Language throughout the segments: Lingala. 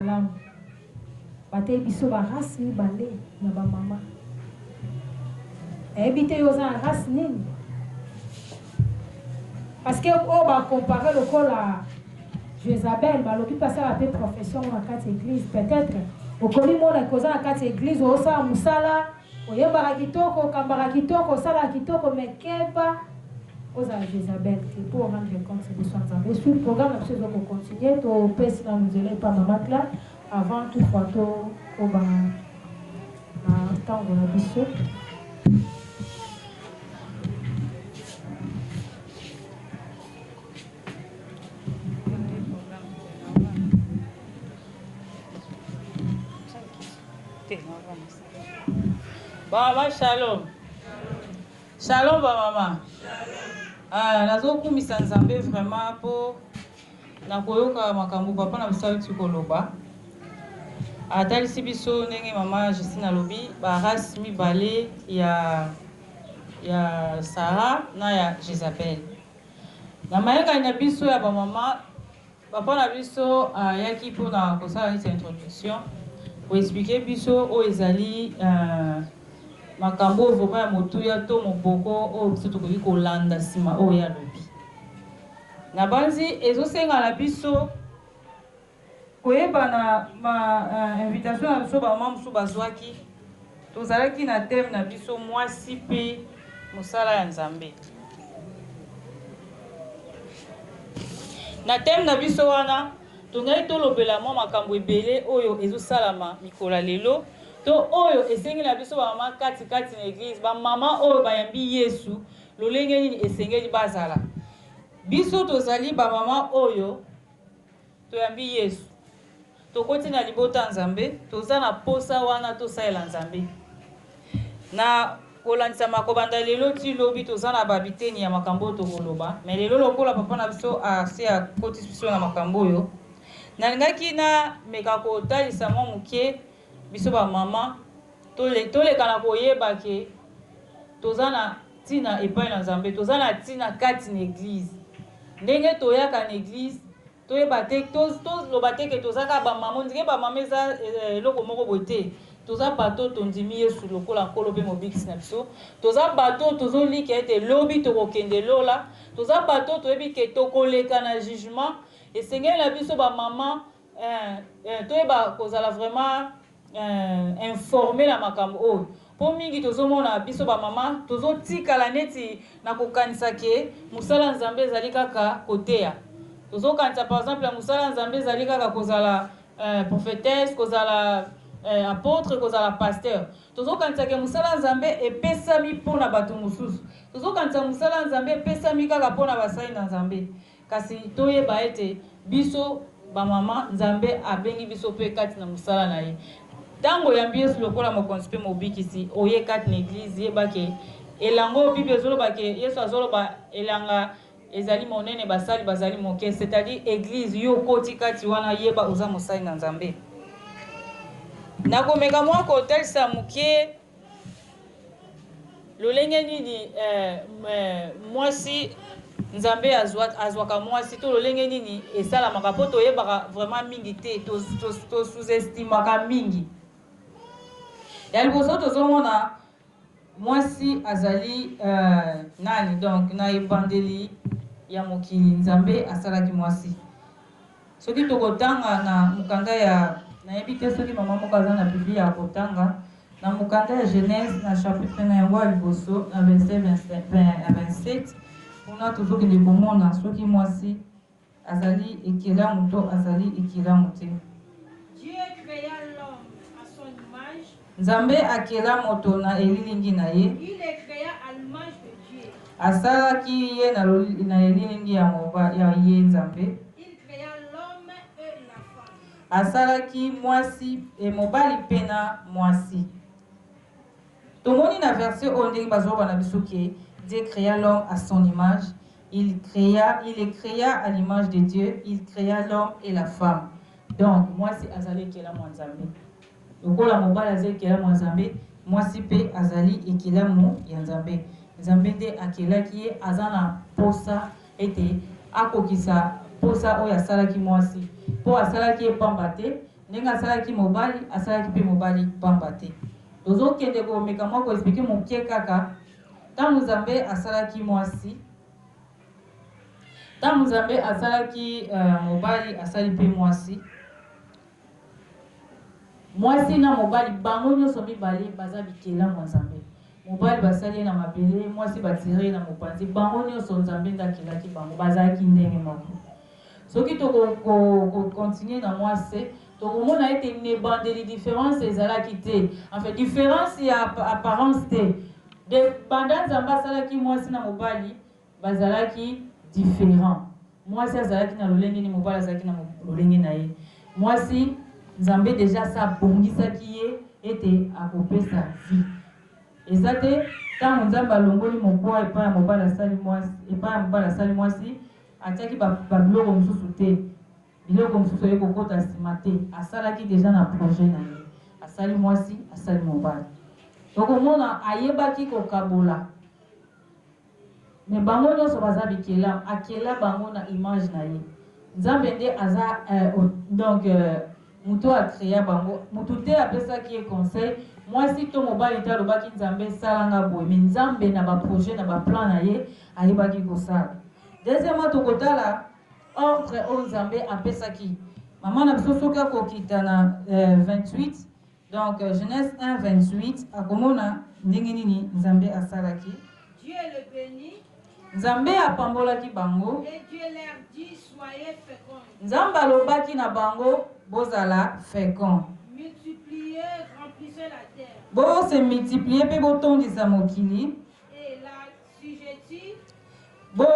Malamu. Bate biso ba race ni bale na ba mama. Ebite yo za race nini? Parce que on va comparer le col à Jézabel, bah l'obi passer à la profession dans la carte église peut-être. Au commis mon causa la carte église au sa musala, au yembara kitoko, kambara kitoko, sala kitoko mais keba aux Jézabel pour rendre compte de son ensemble. Sur le programme absolument pour continuer to pèse dans nous élèves pas maman là avant tout photo au bas temps de la biseau. Maman, shalom. Shalom, maman. Nazokumisa nzambe vraiment pour nakoyoka makambo papa na biso tikoloba. Atalisi biso ndenge mama Justine alobi ba race mibale ya Sarah na ya Jezabel. Na mayeka na biso ya ba mama papa na biso yaki pona kosala cette introduction pour expliquer biso o ezali makambo vraiment ya motuya to moboko o biso tokoki kolanda sima o ya lobi. Na banzi ezosenga na biso koyeba na ma invitation na biso ba mama musu bazwaki tozalaki na thème na biso mwasi pe mosala ya Nzambe. Na thème na biso wana tongai tolobela mwa makambo ebele oyo ezosalama mikola lelo to oyo esengi na biso ba mama kati na église ba mama oyo bayambi Yesu lolenge nini esengeli bazala. Biso tozali ba mama oyo toyambi Yesu. Tokoti na libota Nzambe, toza na posa wana tosalela Nzambe. Na kolandisa makobanda lelo ti lobi toza na babiteni ya makambo tokoloba, mais lelo lokola papa na biso ase ya koti biso na makambo oyo. Nalingaki na meka kotalisa mwa muke biso ba mama toleka na koyeba ke toza na tina epai na Nzambe, toza na tina kati na église. Ndenge toyaka na église toyeba te toloba te ke toza ka ba mama ndenge ba mama eza eloko moko bote toza bato tondimi Yesu lokola nkolo pe mobikisi na biso toza bato tozolika ete lobi tokokende lola toza bato toyebi ke tokoleka na jugement esengeli na biso ba mama toyeba kozala vraiment informé na makambo oyo po mingi tozomona biso ba mama tozotikala neti na kokanisa ke musala Nzambe ezali kaka koteya. Tozokanisa par exemple musala Nzambe ezali kaka kozala prophétesse, kozala apôtre, kozala pasteur. Tozokanisa ke musala Nzambe epesami mpona bato mosusu. Tozokanisa musala Nzambe epesami kaka mpona basali na Nzambe. Kasi toyeba ete biso ba mama Nzambe abengi biso pe kati na musala na ye. Tango yambi Yesu lokola mokonzi pe mobikisi oye kati na église yeba ke elango Bible ezoloba ke Yesu azoloba elanga ezali monene basali bazali moke, c'est-à-dire église yo koti kati wana yeba oza mosali na Nzambe. Nakomeka mwa kotelisa muke lolenge nini mwasi Nzambe azwaka mwasi to lolenge nini esalamaka po toyebaka vraiment mingi te to sous-estimaka mingi. Ya liboso tozomona mwasi azali nani donc na ebandeli ya mokili Nzambe asalaki mwasi. Soki tokotanga na mukanda ya nayebi te soki mama moko aza na Biblia ya kotanga na mukanda ya Genèse na chapitre na yango ya liboso na verset 27 kuna tozokende komona soki mwasi azali ekelamu to azali ekelamu te. Dieu créa l'homme à son image. Nzambe akela moto na elilingi na ye. Il est créé à l'image de Dieu. Asalaki ye na elilingi ya ye Nzambe. Il créa l'homme et la femme. Asalaki mwasi e mobali pena mwasi. Tomoni na verset ondenge bazoba na biso ke Dieu créa l'homme à son image. Il les créa à l'image de Dieu. Il créa l'homme et la femme. Donc mwasi azali ekela Nzambe. Lokola mobali azali ekela Nzambe, mwasi pe azali ekela ya Nzambe. Nzambe nde akelaki ye aza na posa ete akokisa posa oyo asalaki mwasi po asalaki epamba te ndenge asalaki mobali asalaki mpe mobali pamba te. Tozokende komeka mwa koexplike mokie kaka ntango Nzambe asalaki mwasi, ntango Nzambe asalaki mobali asali mpe mwasi, mwasi na mobali bango nyonso mibale baza bikela mwa Nzambe. Mobali basali na mabele, mwasi batire na mopanzi, bango nyonso Nzambe ndakelaki bango bazalaki ndenge moko. Soki toko continuer na mwasi, tokomona ete nebandeli différence ezalaki te. En fait, différence ya apparence te. De banda Nzambe asalaki mwasi na mobali bazalaki différent. Mwasi azalaki na lolenge ni mobali azalaki na lolenge na ye. Mwasi Nzambe déjà sa bongisaki ye ete akopesa vie. Ezate tango Nzambe alongoli mokwa epai ya mobali asali mwasi, epai ya mobali asali mwasi, atiaki babiloko mosusu te. Biloko mosusu ye kokota nsima te. Asalaki déjà na projet na ye. Asali mwasi, asali mobali. Tokomona ayebaki kokabola. Mais bango nyonso baza bikela, akela bango na image na ye. Nzambe nde aza donc muto a créé bango. Mutu te apesaki ye conseil. Mwasi to mobali te alobaki Nzambe salanga boye. Mais Nzambe na ba projet na ba plan na ye ayebaki kosala. Deuxièmement tokotala ordre o Nzambe apesaki. Maman na biso soki akokita na 28. Donc Genèse 1 28 akomona ndenge nini Nzambe asalaki. Dieu le bénit. Nzambe apambolaki bango. Et Dieu leur dit soyez féconds. Nzambe alobaki na bango bozala fécond. Multipliez, remplissez la terre. Bo se multiplier pe botondisa mokili. Et la sujettie. Bo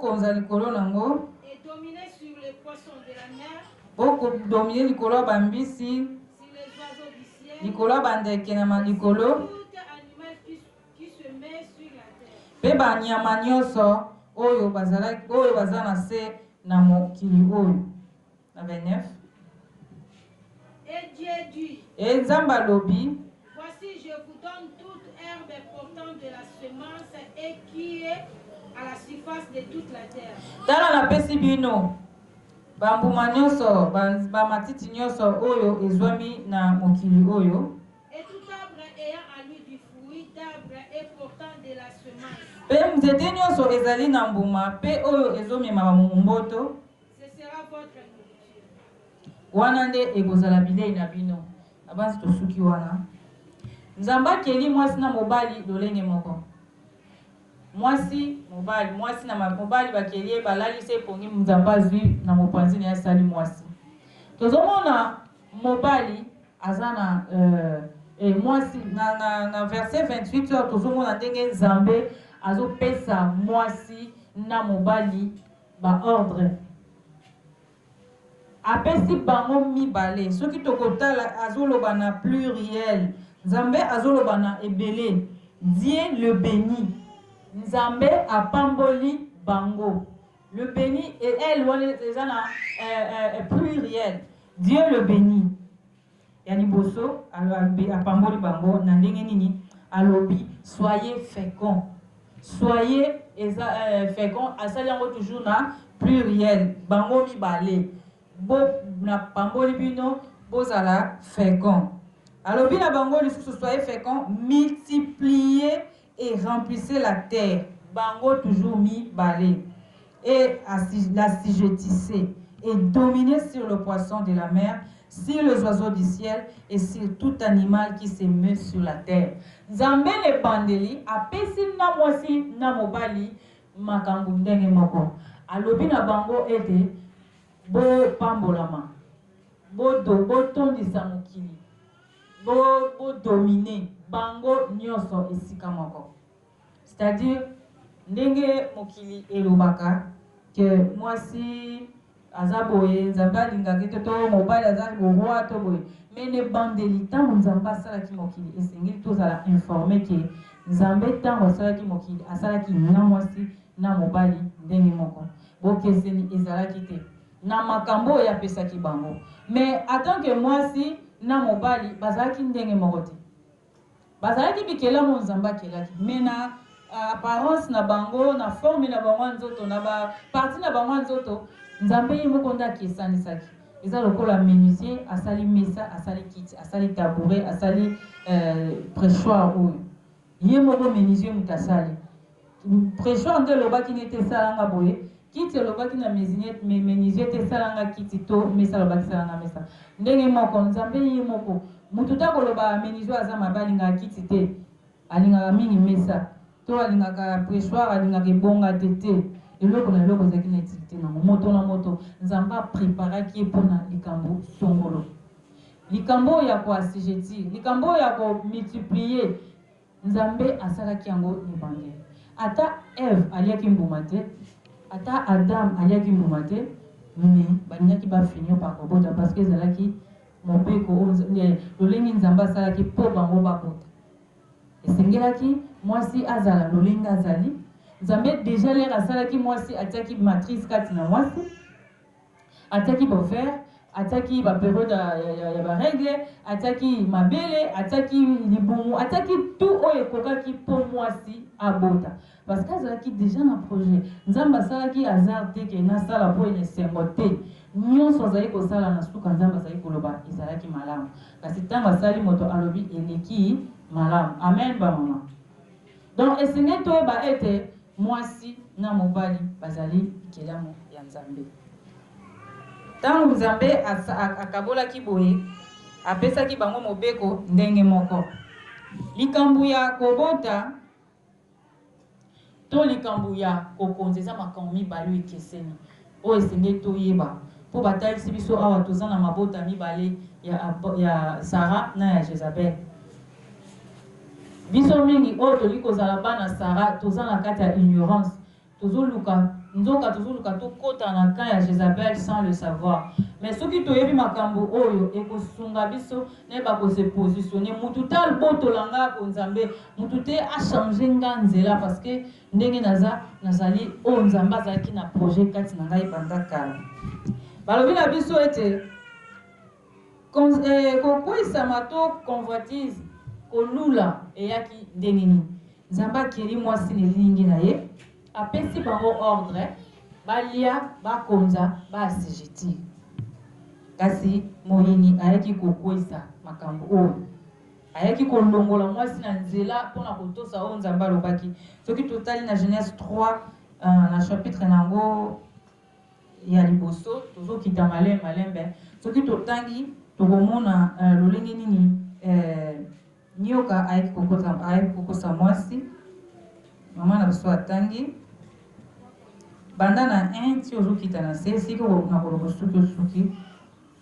konza likolo nango. Et dominez sur les poissons de la mer. Bo dominer likolo bambisi. Sur les oiseaux du ciel. Likolo bandeke na malikolo. Tout animal qui se met sur la terre. Pe banyama nyonso oyo baza na se na mokili oyo. Na 29. Et Dieu dit. Et Nzambe alobi. Voici, je vous donne toute herbe portant de la semence et qui est à la surface de toute la terre. Tala napesi bino bambuma nyonso bamatiti nyonso oyo ezwami na mokili oyo. Et tout arbre ayant à lui du fruit d'arbre et portant de la semence. Pe nzete nyonso ezali na mbuma pe oyo ezomema bamomboto. Ce sera votre nourriture. Wana nde ekozala bilei na bino. Abanzi tosuki wana. Nzambe akeli mwasi na mobali lolenge moko. Mwasi na mobali bakeli balali se pongi Nzambe azwi na mopanzi na asali mwasi. Tozomona mobali azana mwasi na verset 28 tozomona ndenge Nzambe azopesa mwasi na mobali ba ordre. Apesi bango mibale. Soki tokotala azoloba na pluriel. Nzambe azoloba na ebele. Dieu le bénit. Nzambe apamboli bango. Le bénit et elle déjà na pluriel. Dieu le bénit. Yani boso apamboli bango na ndenge nini alobi soyez féconds. Soyez féconds. Asali yango toujours na pluriel. Bango mibale. Bo na pamboli bino bozala fécond. Alors bien bango lisusu soyez fécond, multipliez et remplissez la terre. Bango toujours mi balé et l'assujettissez et dominez sur le poisson de la mer, sur les oiseaux du ciel et sur tout animal qui se meut sur la terre. Nzambe le bandeli apesi na mwasi na mobali makambo ndenge moko. Alobi na bango ete bo pambolama, bo tondisa mokili, bo dominer bango nyonso esika moko. C'est-à-dire ndenge mokili elobaka que mwasi azaboye Nzambe alingaki to mobali azali roi to boye mais ne bandeli tango Nzambe asalaki mokili esengeli tozala informé que Nzambe tango asalaki mokili asalaki na mwasi na mobali ndenge moko bokeseni ezalaki te na makambo ya pesaki bango. Mais en tant que mwasi na mobali bazalaki ndenge moko te. Bazalaki bikela mo Nzambe akelaki. Mais na apparence na bango, na forme na bango nzoto, na ba partie na bango nzoto, Nzambe ye moko nda kesanisaki. eza lokola menuisier asali mesa asali kiti asali tabouret asali pressoir oyo ye moko menuisier moto asali pressoir nde elobaki nete esalanga boye kiti elobaki na menuisier te esalanga kiti to mesa elobaki esalanga mesa ndenge moko nzambe ye moko moto ta koloba menuisier aza mabe alingaka kiti te alingaka mingi mesa to alingaka pressoir alingaka ebonga te te eloko na eloko ezalaki na utilité nango moto na moto nzambe apreparaki ye mpona likambo songolo likambo oyo ya koassujetir likambo oyo ya komultiplie nzambe asalaki yango libandeli ata eve aliaki mbuma te ata adam aliaki mbuma te me balingaki bafinio par kobota parce que ezalaki mobeko lolenge nzambe asalaki mpo bango babota esengelaki mwasi azala lolenge azali nzambe déjà lere asalaki mwasi atiaki matrice kati na mwasi atiaki bofere atiaki baperiode ya baregle atiaki mabele atiaki libumu atiaki tout oyo ekokaki mpo mwasi abota parce que azalaki déjà na projet nzambe asalaki hasard te ke nasala mpo ene esengo te nyonso azali kosala na suka nzambe azali koloba ezalaki malamu kasi ntango asali moto alobi eleki malamu amen bamama donc esengeli toyeba ete mwasi na mobali bazali bikelamu ya nzambe ntango nzambe akabolaki boye apesaki bango mobeko ndenge moko likambo ya kobota to likambo ya kokonza eza makambo mibale oyo ekeseni oyo esengeli toyeba mpo batalisi biso awa toza na mabota mibale ya Sara na ya Jezabel biso mingi oyo toli kozala bana Sara toza na kati ya ignorance tozoluka nzoka tozoluka tokota na camp ya Jezabel sans le savoir mais soki toyebi makambo oyo ekosunga biso nayeba kose positionner mutu ta albotola nga po nzambe mutu te achange nga nzela parce que ndenge nazali oyo nzambe azalaki na projet kati na ngai banda kala balobi na biso ete kokweyisama to convoitise kolula eyaki ndenge nini nzambe akeli mwasi na elingi na ye apesi bango ordre balia bakonza baassujetir kasi moyini ayaki kokweyisa makambo oyo ayaki kolongola mwasi na nzela mpona kotosa oyo nzambe alobaki soki totali na Genèse 3 na chapitre nango ya liboso tozokita malembe soki totangi tokomona lolenge nini nyoka ayaki kokosa mwasi mama na biso atangi banda na 1 ti ozokita na se siki na koloba suki osuki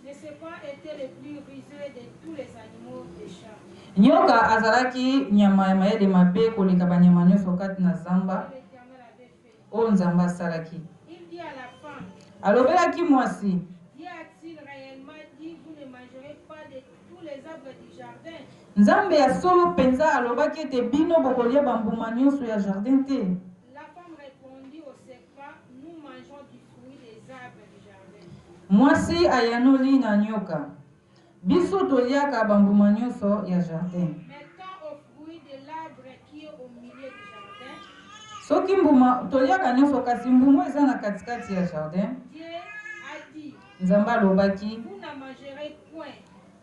Le serpent était le plus rusé de tous les animaux des champs. nyoka azalaki nyama ya mayele mabe koleka banyama nyonso kati na zamba L'Éternel avait fait. oyo nzambe asalaki Il dit à la femme, alobelaki mwasi Dieu a-t-il réellement dit, vous ne mangerez pas de tous les arbres du jardin? nzambe ya solo mpenza alobaki ete bino bokolia bambuma nyonso ya jardin te La femme répondit au serpent, nous mangeons du fruit des arbres du jardin. mwasi ayanoli na nyoka biso toliaka bambuma nyonso ya jardin Mais quant au fruit de l'arbre qui est au milieu du jardin, soki mbuma toliaka nyonso kasi mbuma eza na katikati ya jardin Dieu a dit, nzambe alobaki vous n'en mangerez point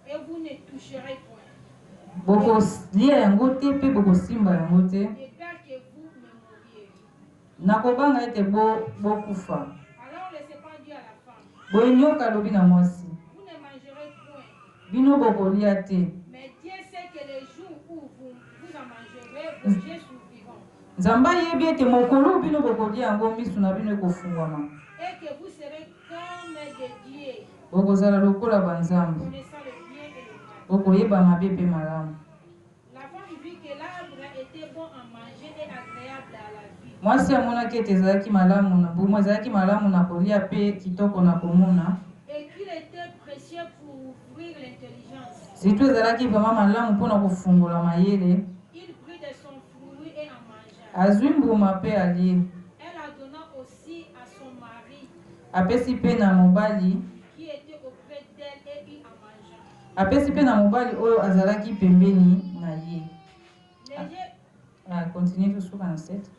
et vous ne toucherez point, bokolia yango te mpe bokosimba yango te de peur que vous ne mouriez. nakobanga ete bokufa Alors le serpent dit à la femme, boye nyoka alobi na mwasi vous ne mangerez point, bino bokolia te mais Dieu sait que le jour où vous en mangerez, vos yeux s'ouvriront, nzambe ayebi ete mokolo bino bokolia yango miso na bino ekofungwama et que vous serez comme des dieux, bokozala lokola banzambe connaissant le bien et le mal. bokoyeba mabe mpe malamu La femme vit que l'arbre était bon à manger et agréable à la vue, mwasi amonaki ete ezalaki malamu na mbuma ezalaki malamu na kolia mpe kitoko na komona et qu'il était précieux pour ouvrir l'intelligence. surtout ezalaki vraimen malamu mpona kofungola mayele Il prit de son fruit et en mangea. azwi mbuma mpe alie Elle en donna aussi à son mari apesi mpe na mobali qui était auprès d'elle et il en mangea. apesi mpe na mobali oyo azalaki pembeni na ye continue tosuka na 7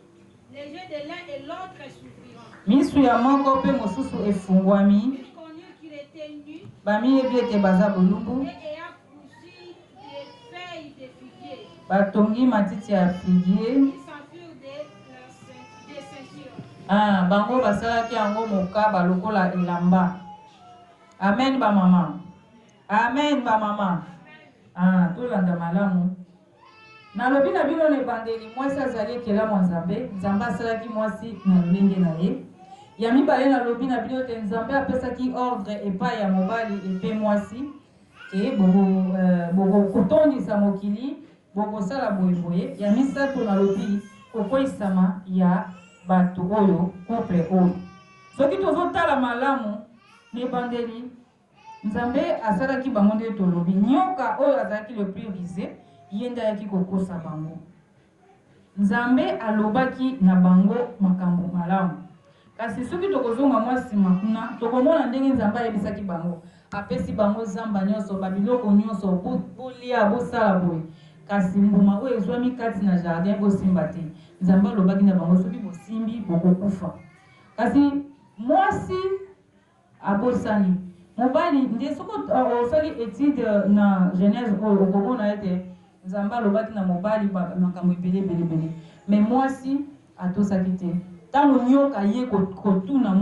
Les yeux de l'un et l'autre s'ouvriront. misu ya moko mpe mosusu efungwami Ils connurent qu'il était nu bami ebiete baza bolumbu et ayant cousu des feuilles de figuier. batongi matiti ya figuier. Ils s'enfuirent des ceintures. Bango basalaki yango mokaba lokola elamba. Amen ba mama. Amen ba mama. Tolanda malamu. Nalobi na bino na ebandeli mwasi azali ekelamu nzambe. Nzambe asalaki mwasi na lolenge na ye. Ya mibale nalobi na bino te nzambe apesaki ordre epai ya mobali epe mwasi ke boko kotondisa mokili bokosala boyeboye. Ya misato nalobi kokweyisama ya bato oyo couple oyo. Soki tozotala malamu na ebandeli nzambe asalaki bango nde tolobi nyoka oyo azalaki le plus risé ye nde ayaki kokosa bango. Nzambe alobaki na bango makambo malamu. Kasi soki tokozonga mwa nsima kuna tokomona ndenge nzambe ayebisaki bango apesi bango zamba nyonso babiloko nyonso bolia bosala boye. Kasi mbuma oyo ezwami kati na jardin bosimba te. Nzambe alobaki na bango soki bosimbi bokokufa. Kasi mwasi abosani mobali nde soko osali étude na Genèse oyo okomona ete nzambe alobaki na mobali makambo ebele. Mais mwasi atosaki te. Tango nyoka ye kotuna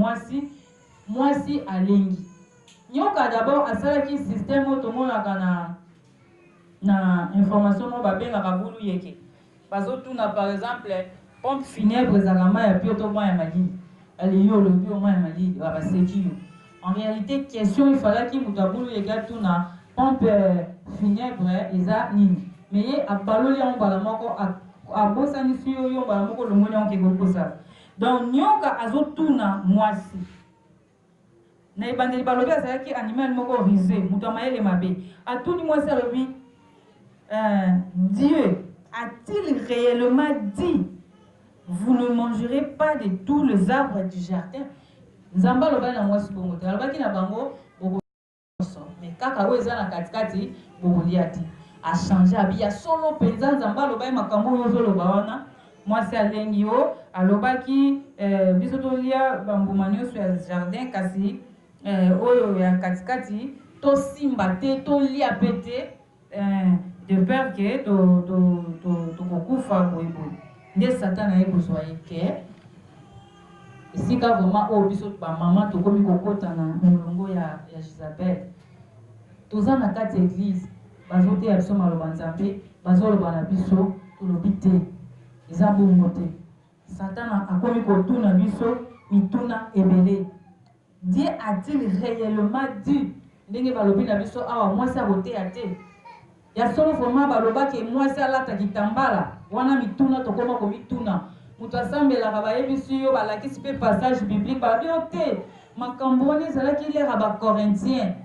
mwasi alengi. Nyoka d'abord asalaki système oyo tomonaka na information mo babengaka bulu yeke. Bazotuna par exemple pompe funèbre ezalaka mai ya pio to mai ya malili. Ali yo lobi o mai ya malili baseki yo. En réalité, question il fallait qu'il moto abulu yeke tuna pompe funèbre eza nini. Mais ye abaloli yango mbala moko abosanisi yo mbala moko longoli yango kekokosa. Donc nyoka azotuna mwasi. Na ebandeli balobi azalaki animal moko risé, muto amayele mabe. Atuni mwasi alobi Dieu a-t-il réellement dit vous ne mangerez pas de tous les arbres du jardin? Nzamba loba na mwasi bongo te. Alobaki na bango boko mais kaka oyo eza na katikati bokolia te. A changer abi ya solo penza nzamba loba makambo oyo zoloba wana. Mwasi alengi yo alobaki biso tolia bambuma nyonso ya jardin kasi oyo ya katikati tosimba te tolia pe te de peur ke tokokufa boyeboye. Nde Satan aye kozwa ye ke esika vraiment oyo biso bamama tokomi kokota na molongo ya Jezabel. Toza na kati ya église bazoteya biso maloba nzambe bazoloba na biso tolobi te. Eza bongo te. Satan akomi kotuna biso mituna ebele. Dieu a-t-il réellement dit ndenge balobi na biso awa mwasi akoteya te? Ya solo vraiment balobaki mwasi alata kitambala wana mituna tokoma komituna. Mutu asambelaka bayebisi yo balakisi pe passage biblique balobi yo te. Makambo wana ezalaki lera bacorintien.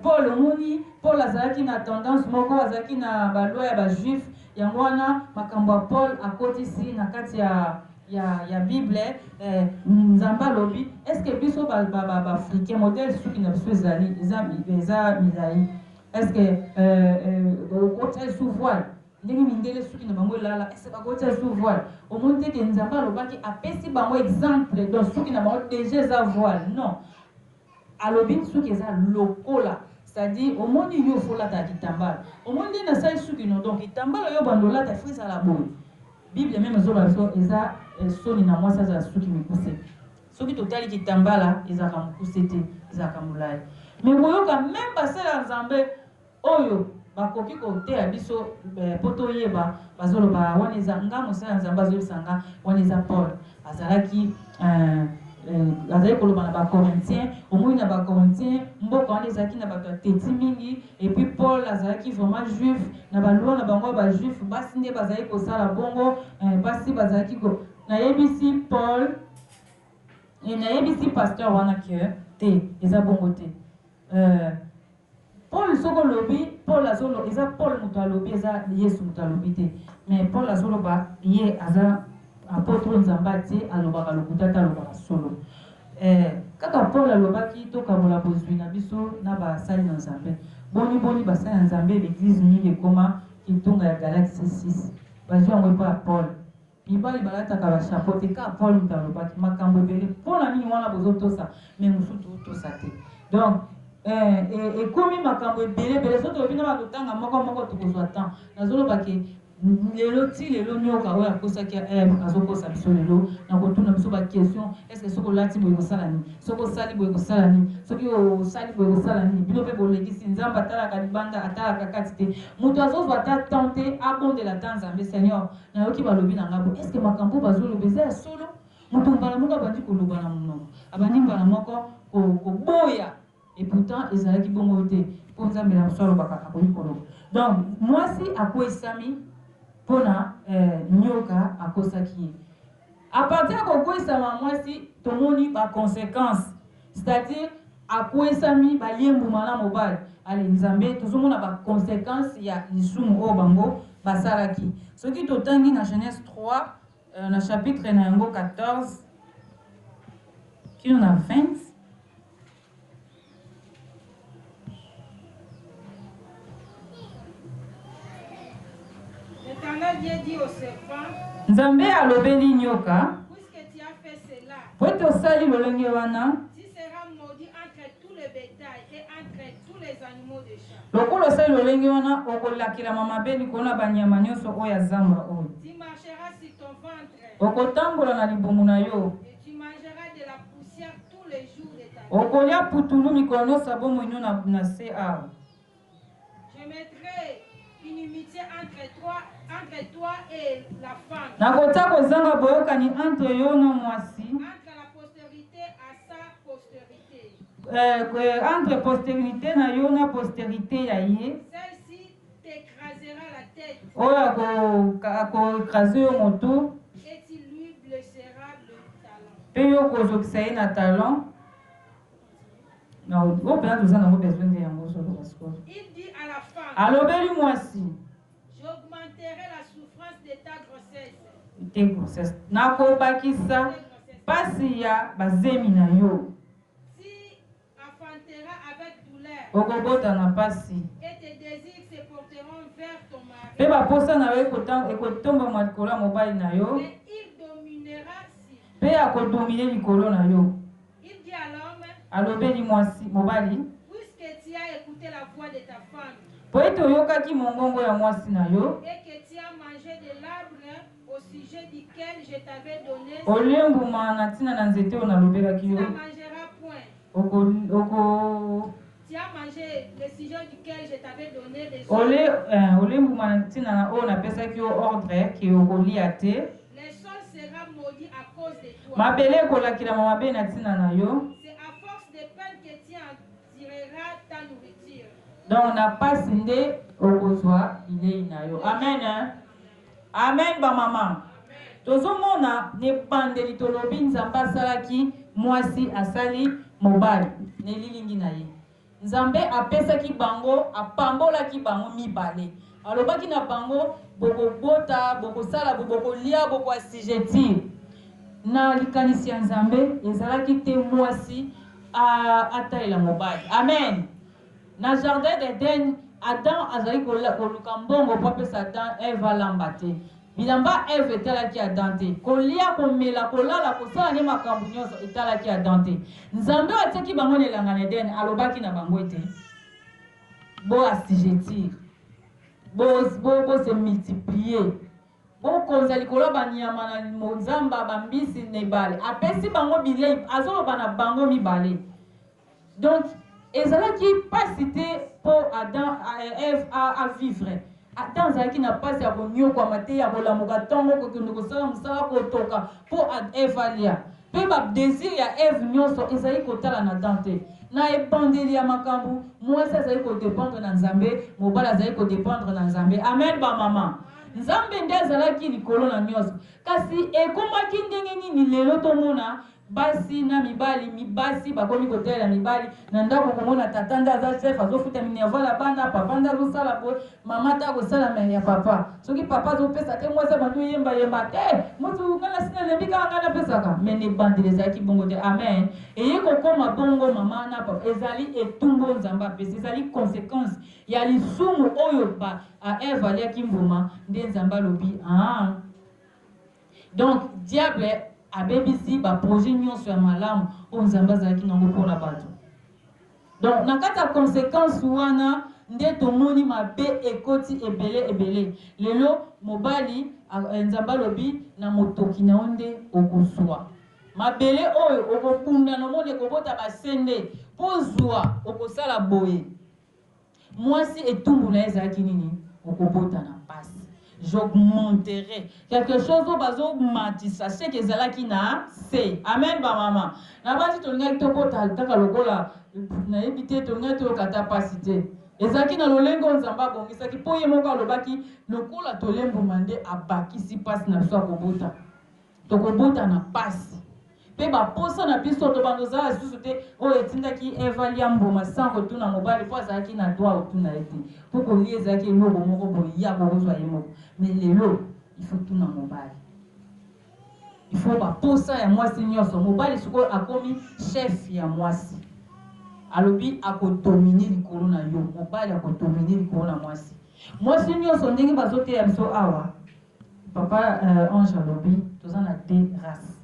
Paul azalaki na tendance moko azalaki na balwa ya bajuif. Yango wana makambo ya Paul akotisi na kati ya Bible nzambe alobi est-ce que biso africain modèle soki na biso ezali eza milai est-ce que okotia sous voile ndenge mindele soki na bango elala est-ce que bakotia sous voile omoni te ke nzambe alobaki apesi bango exemple donc soki na bango déjà eza voile non alobi soki eza lokola. C'est-à-dire, au monde il faut la kitambala. Au monde il na sai suki no donc kitambala yo bandola ta frisa la boue. Bible même zo la so eza soni na moi ça za suki mikuse. Soki totali kitambala eza kamukuse te, eza kamulai. Mais boyoka même basala nzambe oyo bakoki kote ya biso poto yeba bazolo ba wana eza ngamo sala nzambe zo sanga wana eza Paul. Azalaki azali koloba na bacorintien omoi na bacorintien mboka wana ezalaki na bato ya teti mingi et puis Paul azalaki vraiment juif na balwa na bango bajuif basi nde bazali kosala bongo basi bazalaki nayebisi Paul nayebisi pasteur wana ke te eza bongo te Paul soko lobi Paul azolo eza Paul moto alobi eza Yesu moto alobi te mais Paul azoloba ye aza apôtre nzamba te alobaka lokuta te alobaka solo kaka Paul alobaki tokabola bozwi na biso na basali na nzambe boni basali na nzambe l'église mingi ekoma kitunga ya Galatie 6 bazwi yango epa ya Paul mibali balataka bachapeau te kaka Paul moto alobaki makambo ebele mpona nini wana bozotosa mais mosusu totosa te donc ekomi makambo ebele so tolobi na batotanga moko tokozwa temps nazoloba ke lelo ti lelo nyoka oyo akosaki Ève azokosa biso lelo na kotuna biso baquestion est-ce que soki olati boye kosala nini soki osali boye kosala nini soki osali boye kosala nini bino mpe bolekisi nzambe atalaka libanda atalaka kati te moto azozwa ata temps te abondela ta nzambe seigneur nayoki balobi na ngai bo est-ce que makambo bazoloba eza ya solo moto mbala moko abandi koloba na monoko abandi mbala moko koboya et pourtant ezalaki bongo te mpo nzambe na biso alobaka akoki koloba donc mwasi akwesami mpona nyoka akosaki ye a partir ya kokwesama mwasi tomoni baconséquence c'est-à-dire akwesami baliembuma na mobali ale nzambe tozomona baconséquence ya lisumu oyo bango basalaki soki totangi na Genèse 3 na chapitre na yango 14 kino na 20 L'Éternel Dieu dit au serpent, nzambe alobeli nyoka puisque tu as fait cela, po tosali lolenge wana tu seras maudit entre tout le bétail et entre tous les animaux de champ. lokola osali lolenge wana okolakilama mabe likolo na banyama nyonso oyo ya zamba oyo Tu marcheras sur ton ventre okotambola na libumu na yo et tu mangeras de la poussière tous les jours de ta vie. okolia putulu mikolo nyonso bomoi nyo na se awa Je mettrai inimitié entre toi et la femme, nakota kozanga boyokani entre yo na mwasi entre la postérité à sa postérité. entre postérité na yo na postérité ya ye Celle-ci t'écrasera la tête oyo akoekrase yo motu et tu lui blesseras le talon. mpe yo kozokisa ye na talon oyo mpena toza nango besoin nde yango soloba sikoyo Il dit à la femme, alobeli mwasi j'augmenterai la souffrance de ta grossesse. te grossesse nakobakisa pasi ya bazemi na yo Tu enfanteras avec douleur okobota na pasi et tes désirs se porteront vers ton mpe mari. baposa na yo ekotombama likolo ya mobali na yo Mais il dominera si. mpe akodomine likolo na yo Il dit à l'homme, alobeli mwasi mobali puisque tu as écouté la voix de ta femme po ete oyokaki mongongo ya mwasi na yo et que tu as mangé de l'arbre au sujet duquel je t'avais donné, oliembuma na ntina na nzete oyo nalobelaki tu yo n'en mangeras point. Tu as mangé le sujet duquel je t'avais donné des choses. oliembuma na ntina na oyo napesaki yo ordre ke okolia te Le sol sera maudit à cause de toi. mabele ekolakilama mabe na ntina na yo C'est à force de peine que tu en tireras ta nourriture. donc na pasi nde okozwa bilei na yo amen hein? Amen bamama tozomona nebandeli tolobi nzambe asalaki mwasi asali mobali nelilingi na ye nzambe apesaki bango apambolaki bango mibale alobaki na bango bokobota bokosala bokolia bokoasijetir na likanisi ya nzambe ezalaki te mwasi atalela mobali amen na jardin d'Eden Adam azali koluka mbongo po apesa Adam Eve alamba te bilamba Eve etalaki Adam te kolia komela kolala kosala ne makambo nyonso etalaki Adam te nzambe atiaki bango na elanga na Eden alobaki na bango ete boasijetir bose multiplier bokonza likolo ya banyama na nzamba bambisi na ebale apesi bango bilei azoloba na bango mibale donc ezalaki pasi te mpo Adam Eve avivre Adam azalaki na pasi ya konyokwama te ya kolamuka ntongo kokende kosala mosala kotoka mpo Eve alia mpe badésir ya Eve nyonso ezali kotala na Adam te na ebandeli ya makambo mwasi azali kodépendre na nzambe mobali azali kodépendre na nzambe amen bamama nzambe nde azalaki likolo na nyonso kasi ekomaki ndenge nini lelo tomona basi na mibali basi bakomi kotelela mibali na ndako komona tata nde aza chef azofuta minervala bana papa nde azosala boye mama te akosala mere ya papa soki papa azopesa te mwasi bantu yembayemba te motu nga na sina lembi kaka nga napesaka me nebandeli ezalaki bongo te amen eye kokoma bongo mama na papa ezali etumbo nzambe apesa ezali conséquence ya lisumu oyo Eve aliaki mbuma nde nzambe alobi donc diable abebisi baprojet nyonso ya malamu oyo nzambe azalaki nango mpona bato Donc na kata conséquence wana nde tomoni mabe ekoti ebele lelo mobali nzamba lobi na motoki na onde okozwa mabele oyo okokunda na monde kobota basende pozwa okosala boye mwasi etumbu na ezalaki nini okobota na pasi j'augmenterai quelque chose au bazo mati sachez que ezalaki na se amen ba mama na basi tolingaki tokota taka lokola na ebité tolingaki tokata pasi te ezalaki na lolengo nzamba bongisaki po ye moko alobaki lokola tolembo mande abakisi pasi na biso akobota tokobota na pasi pe baposa na biso tobandozala lisusu te oyo etindaki eva lia mbuma sans kotuna mobali po azalaki na droit otuna ye te po kolia ezalaki eloko moko boye ya kokozwa ye moko mais lelo il faut tuna mobali il faut baposa ya mwasi nyonso mobali sikoyo akomi chef ya mwasi alobi akodomine likolo na yo mobali akodomine likolo na mwasi mwasi nyonso ndenge bazoteya biso awa papa ange alobi toza na te race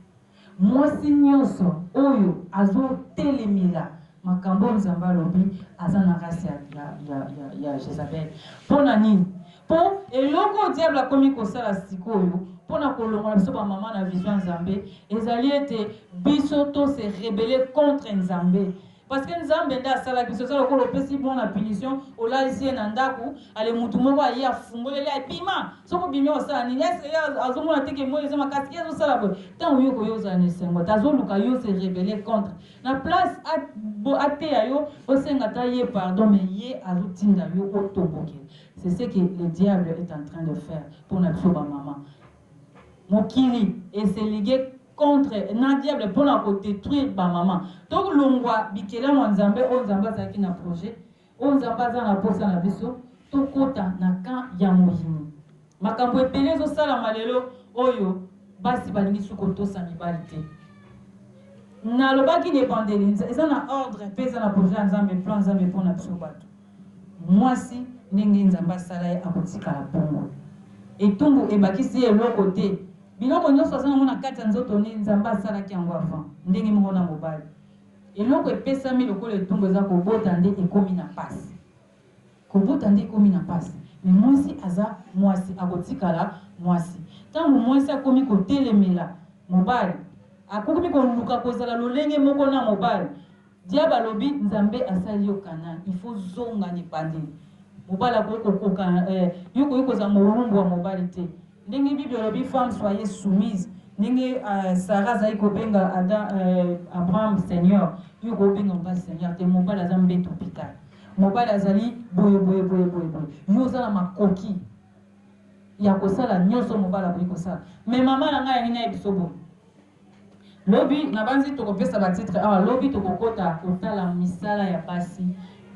mwasi nyonso oyo azotelemela makambo nzamba alobi aza na race ya Jezabel mpona nini mpo eloko diable akomi kosala sikoyo mpona kolongola biso bamama na vision nzambe ezali ete biso tose rebele contre nzambe parce que nzambe nde asalaki biso sala lokola opesi mwana punition olalisi ye na ndako ale mutu moko aye afungoleli abima soki obimi osala nini ese azomona teke moi eza makasi ki azosala boye ntango yo koyozala na esengo te azoluka yo se rebele contre na place ateya yo osenga ta ye pardon mais ye azotinda yo otoboke c'est ce que le diable est en train de faire pour na biso bamama mokili eselige contre na diable pour na détruire ba maman donc longwa bikela nzambe o nzambe azaki na projet o nzambe aza na posa na biso to kota na kan ya moyini makambo epele zo sala malelo oyo basi balingi suko to sa mibali te na lobaki ne bandeli eza na ordre pesa na projet nzambe plan nzambe pour na biso bato mwasi ndenge nzambe asala ye akotikala bongo etumbu ebakisi eloko te biloko nyonso aza nango na kati ya nzoto ne nzambe asalaki yango avant ndenge moko na mobali eloko epesami lokola etumbu eza kobota nde ekomi na pasi kobota nde ekomi na pasi me mwasi aza mwasi akotikala mwasi ntango mwasi akomi kotelemela mobali akomi koluka kozala lolenge moko na mobali diable alobi nzambe asali yo kanani il faut zonga ni bandeli mobali akokoka yo koyi kozala molumbu wa mobali te ndenge bible alobi femme soyez soumise ndenge Sarah azali kobenga Abraham Seigneur yo kobenga mobali Seigneur te mobali aza mbeto pikali mobali azali boye yo oza na makoki ya kosala nyonso mobali akoki kosala mais mama na ngai yangi na yebiso boye lobi na banzi tokopesa batitre awa lobi tokokota kotala misala ya basi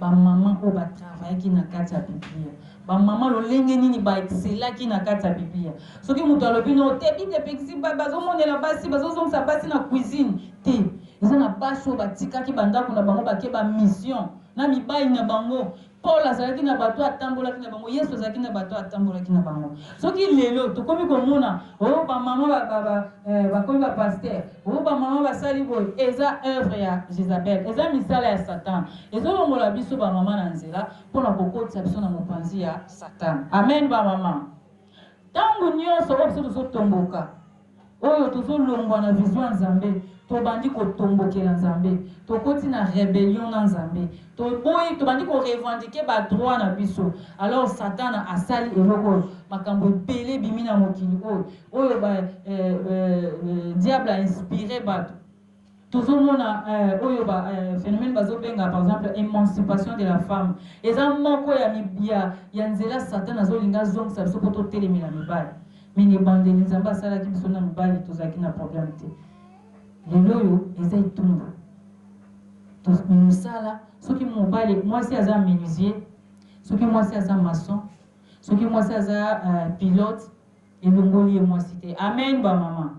bamama oyo batravaillaki na kati ya biblia bamama lolenge nini baexcelaki na kati ya biblia soki moto alobi no tebi te pekisi bazomonela basi bazozongisa basi na cuisine te eza na basi oyo batikaki bandako na bango bake bamission na mibali na bango Paul azalaki na bato atambolaki na bango Yesu azalaki na bato atambolaki na bango soki lelo tokomi komona oyo bamama bakomi bapaster oyo bamama basali boye eza œuvre ya Jezabel eza misala ya Satan ezolongola biso bamama na nzela mpona kokotisa biso na mopanzi ya Satan amen bamama ntango nyonso oyo biso tozotomboka oyo tozolongwa na vision ya Nzambe tobandi kotombokela Nzambe tokoti na rébellion na Nzambe tobandi korevendiquer ba droit na biso alors Satan asali eloko makambo ebele bimi na mokili oyo diable a inspiré bato tozomona oyo phénomène bazobenga par exemple émancipation de la femme eza moko ya nzela Satan azolinga zongisa biso po totelemela mibali mini bandeli Nzambe asalaki biso na mibali tozalaki na problème te lelo oyo eza etumbu mosala soki mobali mwasi aza menuisier soki mwasi aza maçon soki mwasi aza pilote elongoli ye mwasi te amen bamama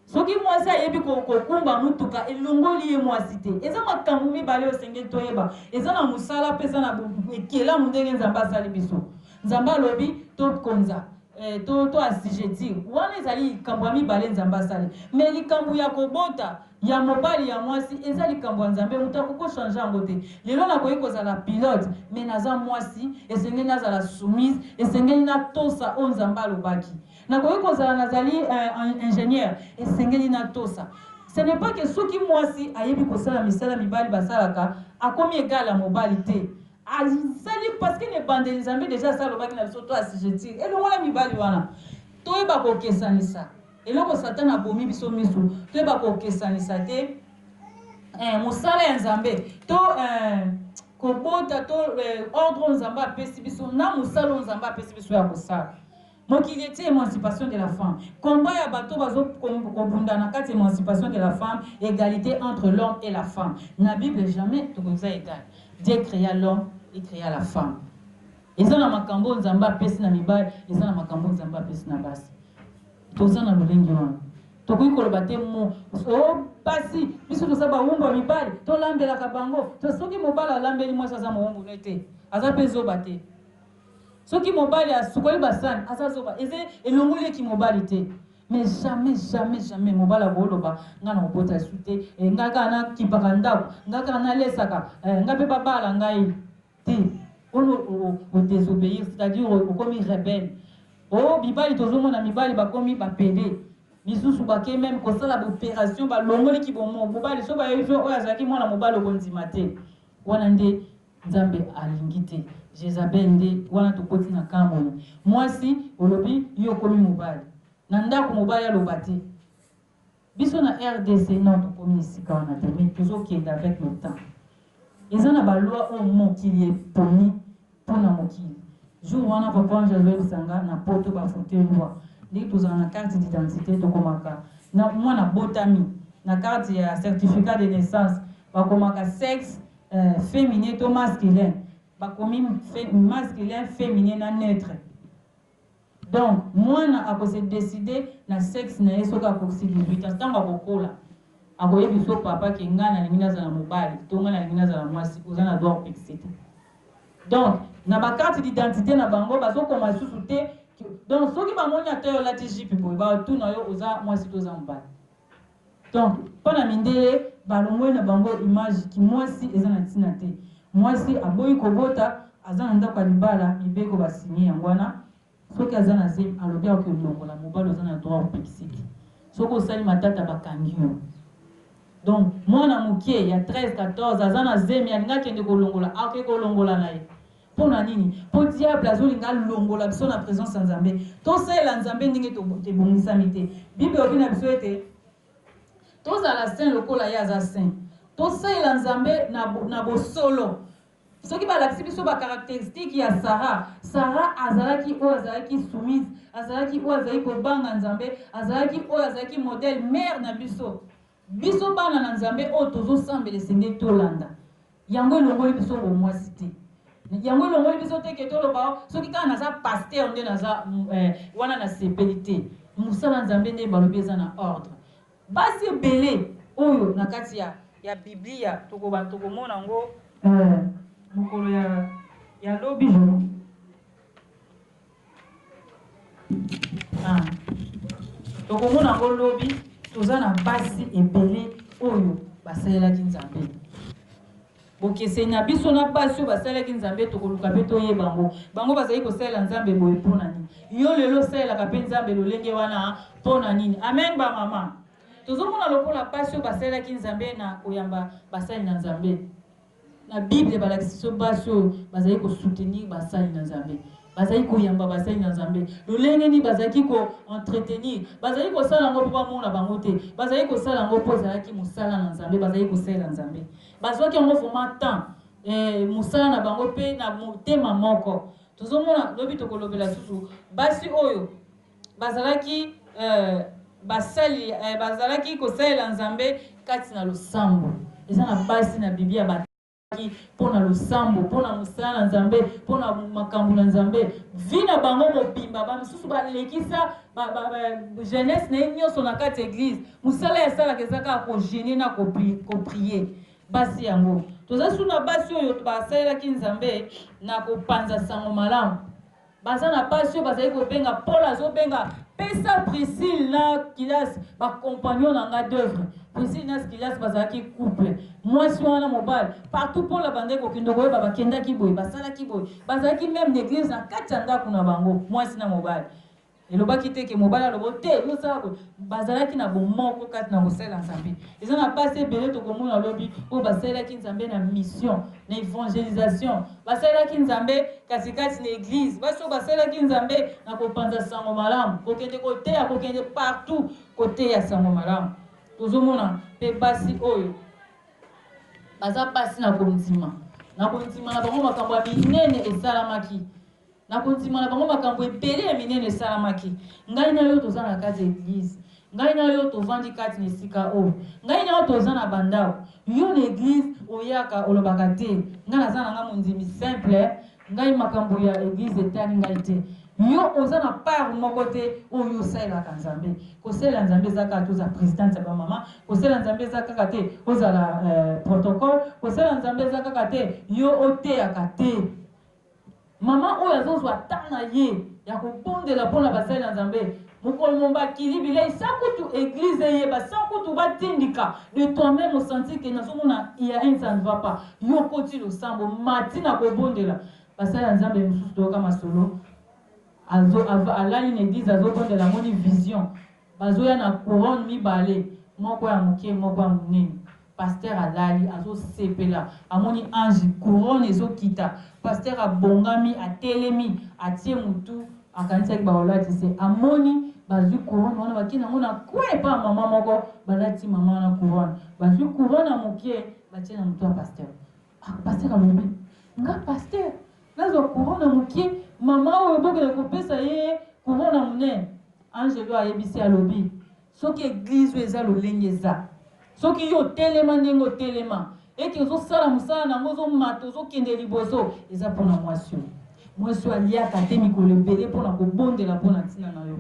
soki mwasi ayebi kokumba mutuka elongoli ye mwasi te eza makambo mibale osengeli toyeba eza na mosala mpe eza na ekelamu ndenge Nzambe asali biso Nzambe alobi tokonza to assujettir wana ezali likambo ya mibale nzambe asali mais likambo ya kobota ya mobali ya mwasi eza likambo ya nzambe moto akokochange yango te lelo nakoki kozala pilote mais naza mwasi esengeli nazala soumise esengeli natosa oyo nzambe alobaki nakoki kozala nazali ingénieur esengeli natosa. Ce n'est pas que soki mwasi ayebi kosala misala mibali basalaka akomi égal à mobali te azali parce que ne bande nzambe déjà asalobaki na biso to assujettir elongo na mibali wana toyeba kokesanisa eloko satana abomi biso miso toyeba kokesanisa te mosala ya nzambe to kobota to ordre nzambe apesi biso na mosala oyo nzambe apesi biso ya kosala mokili ete émancipation de la femme combat ya bato bazokobunda na kati émancipation de la femme égalité entre l'homme et la femme na Bible jamais tokoza égal. Dieu créa l'homme et créa la femme. Eza na makambo nzambe apesi na mibali eza na makambo nzambe apesi na basi toza na lolengi wana tokoki koloba te mo basi biso toza bawumbu ya mibali tolambelaka bango soki mobali alambeli mwasi aza mowumbu ne te aza mpe zoba te soki mobali asukoli basani aza zoba eze elongoli eki mobali te mais jamais mobali akoloba nga na kobota esu te nga kaka nakipaka ndako nga kaka nalesaka nga mpe babala ngai te oyo odesobéir c'est-à-dire okomi rebelle bibali tozomona mibali bakomi bapede misusu bake même kosala baopération balongoliki bomo mobali so bayebi oyo azalaki mwana mobali okondima te wana nde nzambe alingi te Jezabel nde wana tokoti na kambo mwasi olobi yo okomi mobali na ndako mobali aloba te biso na RDC non tokomi esika wana te mais tozokende avec le temps eza na baloi oyo mokili eponi mpona mokili jour wana papa ange azobebisanga na poto bafote loi ndenge tozala na carte d'identité tokomaka na mwana botami na carte ya certificat de naissance bakomaka sexe féminin to masculin bakomi masculin féminin na neutre donc mwana akose décider na sexe na ye soki akosi 18 ans ntango akokola akoyebi so papa ke ngai nalingi nazala mobali to ngai nalingi nazala mwasi oza na droit opekise te donc na bakarte d'identité na bango bazokoma lisusu te donc soki bamoni ata yo olati jipe boye batuna yo oza mwasi to oza mobali donc mpona mindele balongoli na bango image ki mwasi eza na ntina te mwasi aboyi kobota aza na ndako ya libala mibeko basinye yango wana soki aza na zemi alobi akolongola mobali oza na droit opekise te soki osali matata bakangi yo donc mwana mokie ya 13-14 aza na zemi alinga akende kolongola akoki kolongola na ye mpona nini mpo diable azolinga alongola biso na présence ya nzambe tosalela nzambe ndenge tebongisami te bible obi na biso ete tozala saint lokola ye aza saint tosalela nzambe na bosolo soki balakisi biso bacaractéristique ya Sara azalaki oyo azalaki soumise azalaki oyo azalaki kobanga nzambe azalaki oyo azalaki modèle mère na biso bana na nzambe oyo tozosambela esengeli tolanda yango elongoli biso bomwasi te yango elongoli biso te ke toloba soki kaka naza paster nde naza wana na sepeli te mosala nzambe nde balobi eza na ordre basi ebele oyo na kati ya biblia tokomona yango mokolo ya lobi jour tokomona yango lobi toza na basi ebele oyo basalelaki nzambe bokeseni na biso na basi oyo basalelaki nzambe tokoluka mpe toyeba bango bazali kosalela nzambe boye mpona nini yo lelo osalelaka mpe nzambe lolenge wana mpona nini amen bamama tozomona lokola basi oyo basalelaki nzambe na koyamba basali na nzambe na bible balakisi biso basi oyo bazali kosoutenir basali na nzambe bazali koyamba basali na nzambe lolenge nini bazalaki koentretenir bazali kosala yango mpo bamona bango te bazali kosala yango mpo ezalaki mosala na nzambe bazali kosalela nzambe bazwaki yango vraimen temps mosala na bango mpe na motema moko tozomona lobi tokolobela susu basi oyo bazalaki bazalaki kosalela nzambe kati na losambo eza na basi na biblia mpona losambo mpona mosala na nzambe mpona makambo na nzambe vi na bango mobimba bamisusu balekisa jeunesse na ye nyonso na kati église mosala yasalaka eza kaka kogene na koprie basi yango toza su na basi oyo basalelaki nzambe na kopanza sango malamu baza na passion bazali kobenga Paul azobenga pesa Priscille na Kilas ba compagnon na nga d'œuvre. Priscille na Kilas bazalaki couple. Moi si wana mobile partout pour la bande ko kindo ko ba kenda ki boy basala ki boy bazalaki même l'église na katanda kuna bango moi si na mobile. Et le baki te ke mobile le bote yo sa ko bazalaki na bomoko kat na kosela nzambe. Ils ont passé belé to komona lobi o basala ki nzambe na mission na évangélisation. Basala ki nzambe katikati na église. Baso basala ki nzambe na kopanza sango malamu. Kokende kote ya kokende partout côté ya sango malamu. Tozomona pe basi oyo. Baza pasi na kontima. Na kontima na bango makambo ya minene esalamaki. Na kontima na bango makambo ebele ya minene esalamaki. Ngai na yo toza na kati église. Ngai na yo tovandi kati na esika oyo. Ngai na yo toza na bandao. Yo na église oyaka olobaka te. Ngai naza na nga mondimi simple. Ngai makambo ya église etali ngai te. Yo oza na part moko te oyo osalelaka nzambe. Kosalela nzambe eza kaka toza présidente ya bamama. Kosalela nzambe eza kaka te ozala protocole. Kosalela nzambe eza kaka te yo oteyaka te. Mama oyo azozwa ntango na ye ya kobondela mpona basalela nzambe. Mokolo mombakili bilei sakutu église eyeba sakutu batindika de toi-même osenti ke nazomona ya un ça ne va pas. Yo koti losambo mati na kobondela basalela nzambe mosusu toyoka masolo. Alali une église azobondela moni vision. Bazoya na couronne mibale moko ya moke moko ya monene. Pasteur alali azosepela amoni ange couronne ezokita. Pasteur abongami atelemi atie mutu akanisaki baolati se amoni bazwi couronne wana bakina ngona kwe pa mama moko balati mama na couronne. Bazwi couronne na moke batie na mutu ya pasteur. Ah pasteur alobi nga pasteur nazo couronne na moke mama oyo bokele kopesa ye couronne na monene. Angelo ayebisi alobi soki église eza lolenge eza soki yo telema ndenge otelema eke ozosala mosala nango ozomata ozokende liboso eza mpona mwasi oyo. Mwasi oyo aliaka te mikolo ebele mpona kobondela mpona ntina na yo.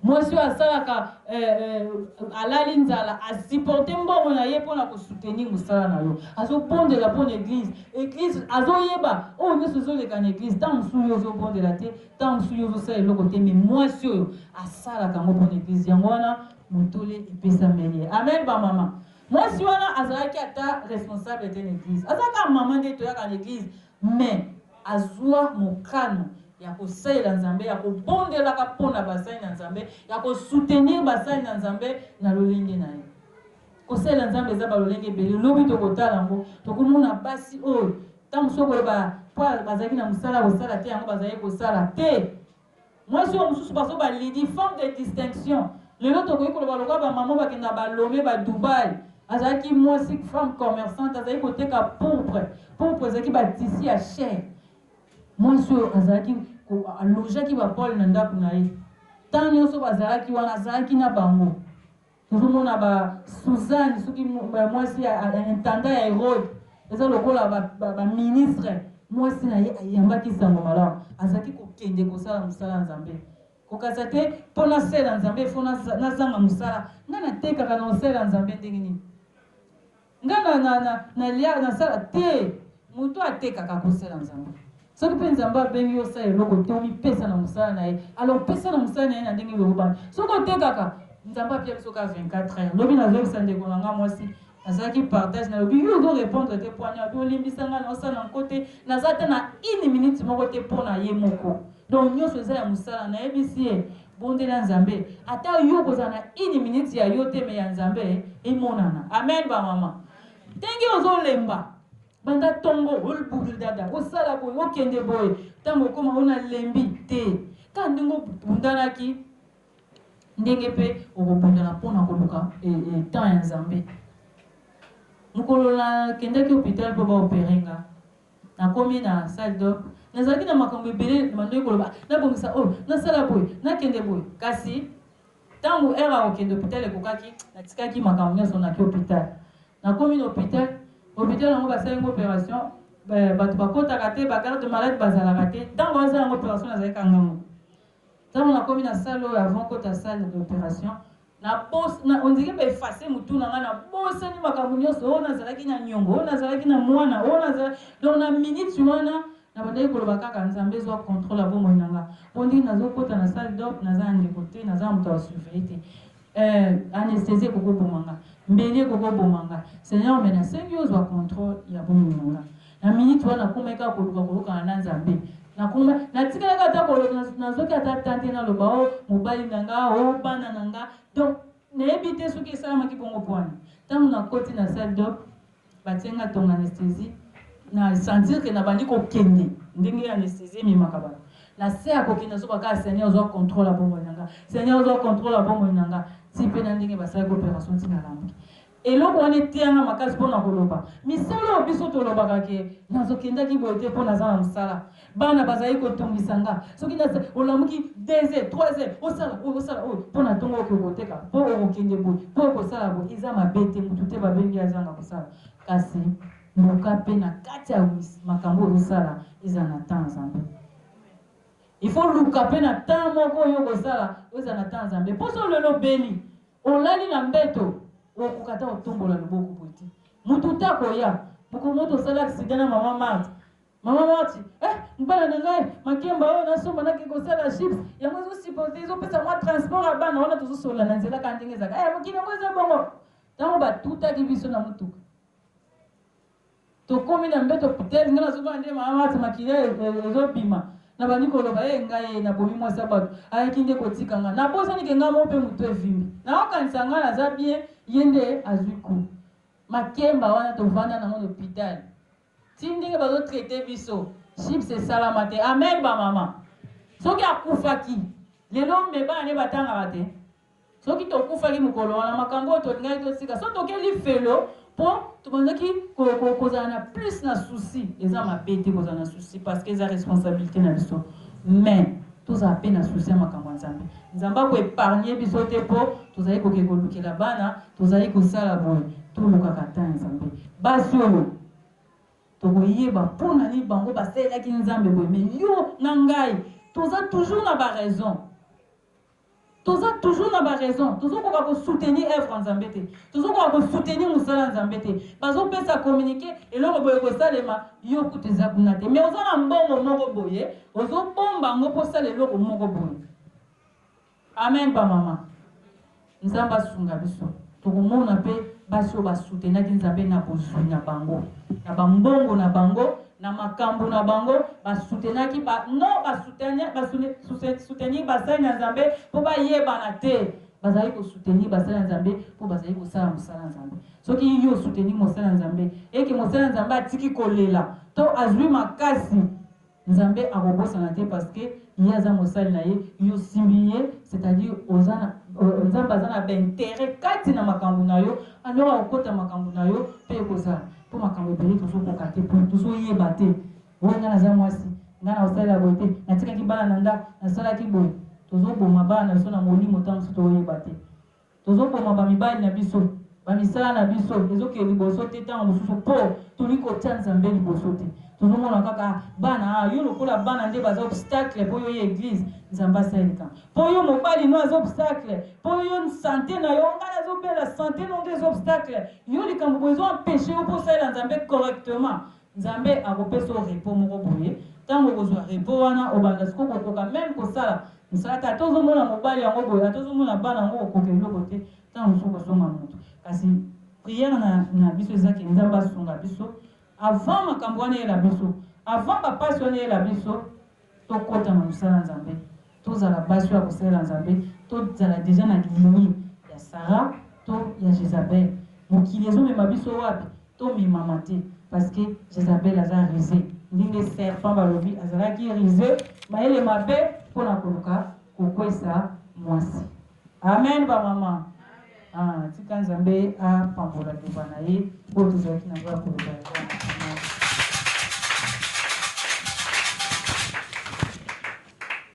Mwasi oyo asalaka alali nzala asiporte mbongo na ye mpona kosoutenir mosala na yo. Azobondela mpona église. Église azoyeba oyo nyonso ezoleka na église ntango mosusu yo ozobondela te ntango mosusu yo ozosala eloko te me mwasi oyo asalaka yango mpona église. Yango wana motole epesameli ye. Amen bamama. Mwasi wana azalaki ata responsable de l'église. Azalaka mama nde toyaka na église mais azwa mokano ya kosalela nzambe ya kobondelaka mpona basali na nzambe ya kosoutenir basali na nzambe na lolenge na ye. Kosalela nzambe eza balolenge ebele lobi tokotala yango tokomona basi oyo ntango mosusu koloba po bazalaki na mosala kosala te yango bazali kosala te. Mwasi oyo mosusu baso balidi forme de distinction. Lelo tokoki koloba lokola bamama bakenda balome ba Dubai. Azalaki mwasi femme commerçante azalaki koteka pourpre ezalaki batisi ya cher. Mwasi oyo azalaki alojaki bapole na ndako na ye. Ntango nyonso bazalaki wana azalaki na bango. Tozomona ba Suzanne soki mwasi ya intendant ya Hérode eza lokola baministre mwasi na ye ayambaki sango malamu azalaki kokende kosala mosala nzambe. Kokasa te mpona sela nzambe fo nazanga mosala nga natekaka na osela nzambe ndenge nini nga nasala te moto atekaka kosela nzambe. Soki mpe nzambe abengi osala eloko te omipesa na mosala na ye alors pesa na mosala na ye na ndenge elobani soki otekaka nzambe apia biso ka 24 heures. Lobi nazoyebisa ndeko na nga mwasi nazalaki partage nalobi yo ozorépondre te mpo ani abi olimbisa nga na osala na kote naza te na 1 minute moko te mpo na ye moko. Donc nyonso eza ya mosala nayebisi ye bondela nzambe ata yo kozala na 1 minute ya yo te me ya nzambe emonana. Amen bamama. Ndenge ozolemba banda tongo olbulu dada osala boye okende boye ntango okoma ona lembi te ka ndenge obundanaki ndenge mpe okobundana mpona koluka temps ya nzambe. Mokolo nakendaki hôpital mpo baopere nga nakomi na salle d'op nazalaki na makambo ebele mandoki koloba nabongisa oyo nasala boye nakende boye kasi ntango ere akokende hôpital ekokaki natikaki makambo nyonso naki hôpital. Nakomi na hôpital yango basalinga opération bato bakotaka te bagarde malade bazalaka te ntango basala yango opération nazalaki ngango. Ntango nakomi na salle oyo avant kota salle d'opération ondike baefase mutu na nga na bosani makambo nyonso oyo nazalaki na nyongo oyo nazalaki na mwana oyo nazalaki donc na minute wana na bandai koloba kaka nzambe zwa contrôle abo moinanga pondi nazo kota na salle d'op naza ande côté naza muto wa surveiller anesthésie koko bomanga mbele koko bomanga Seigneur mena sengi ozwa contrôle ya bo moinanga na minute wana kumeka koluka na nzambe na kuma na tikala kata koloka nazo kata tante na loba o mobali nanga o bana nanga donc nebite soki salama ki bongo pwana tangu na koti na salle d'op batenga ton anesthésie na sentir que na bandi ko kende ndenge anesthésie mi makaba la se akokina so baka Seigneur zo contrôle abongo nanga Seigneur zo contrôle abongo nanga ti pe na ndenge basala opération tina lamuki eloko wana etianga makasi mpona koloba misala oyo biso tolobaka ke nazokendaki boye te mpo naza na mosala bana bazali kotungisa nga soki olamuki 2 3 osala oyo mpo na ntongo okoki koteka mpo okokende boye mpo okosala boye eza mabe te motu te babengi azanga kosala kasi luka mpe na kati ya makambo ozosala eza na temps nzambe il faut luka mpe na temps moko oyo okosala eza na temps nzambe mpo so lelo beli olali na mbeto okukata otombola loboko bote mutu takoya poko moto sala accident na mama Marti mbala na ngai makemba oyo nasomba nake kosala chips yango ezosupporte ezopesa mwa transport ya bana wana tozosola na nzela ka ndenge ezaka mokili yango eza bongo ntango batutaki biso na motuka tokomi na mbeto peut-être nga nazomona nde mama Marti makili ezobima na bandi koloba ngai na bomi mwasi bato ayaki nde kotikanga nabosanike nga mo mpe motu evimbi naokanisa nga naza bien ye nde azwi ku makemba wana tovanda nango na hôpital ti ndenge bazotraite biso chips esalama te amen bamama soki akufaki lelo mbebana nde batangaka te soki tokufaki mokolo wana makambo oyo tolingaki tosika so tokeli felo mpo tobandaki kozala na plus na souci eza mabe te kozala na souci parce que eza responsabilité na biso mais tozala mpe na souci ya makambo ya nzambe nzambe akoepargne biso te mpo tozali koke kolukela bana tozali kosala boye tolukaka ta ya nzambe basi oyo tokoyeba mpona nini bango basalelaki nzambe boye mais yo na ngai toza toujours na baraison tozokoka kosoutenir œuvre nzambe te tozokoka kosoutenir mosala nzambe te bazopesa communiqué eloko boye kosalema yo kutu eza kuna te mais oza na mbongo moko boye ozobomba yango posala eloko moko boye amen bamama nzambe asunga biso tokomona mpe basi oyo basoutenaki nzambe na bozwi na bango na bambongo na bango na makambo na bango basoutenaki basoutenir basali na nzambe mpo bayebana te bazali kosoutenir basali na nzambe mpo bazali kosala mosala na nzambe soki yo soutenir mosala na nzambe eke mosala na nzambe atiki kolela to azwi makasi nzambe akobosana te parce que ye aza mosali na ye yo simbi ye c'est-à-dire nzambe aza na baintere kati na makambo na yo alors akokota makambo na yo mpe ekozala mpo makambo ebele tozokoka te po tozoyeba te oyo nga naza mwasi nga na osalela boye te natikaki bana na ndako nasalaki boye tozoboma bana na biso na molimo ntango mosusu toyeba te tozoboma bamibali na biso bamisala na biso ezokende liboso te ntango mosusu mpo toli kotia nzambe liboso te tozomona kaka bana yo lokola bana nde baza obstacle mpo yo ye église nzambe asalelika mpo yo mobali no aza obstacle mpo yo sante na yo nga nazobela sante no nde eza obstacle yo likambo boye ezoempêche yo mpo osalela nzambe correctement nzambe akopesa o repos moko boye ntango okozwa repos wana obanda siko kokoka meme kosala mosala te ata ozomona mobali yango boye ata ozomona bana yango kokoka eloko te ntango mosusu kosonga moto kasi priere na biso ezaki nzambe asunga biso avant makambo wana eyela biso avant bapasi wana eyela biso tokota na mosala nzambe tozala basi ya kosalela nzambe tozala deja na linie ya Sara to ya Jezabel mokili ezomema biso wapi tomemama te parce que Jezabel aza rise ndenge serpent balobi azalaki rise mayele mabe mpona koluka kokwesa mwasi amen bamama tika nzambe apambola liba na ye po tozalaki na ngo ya koluka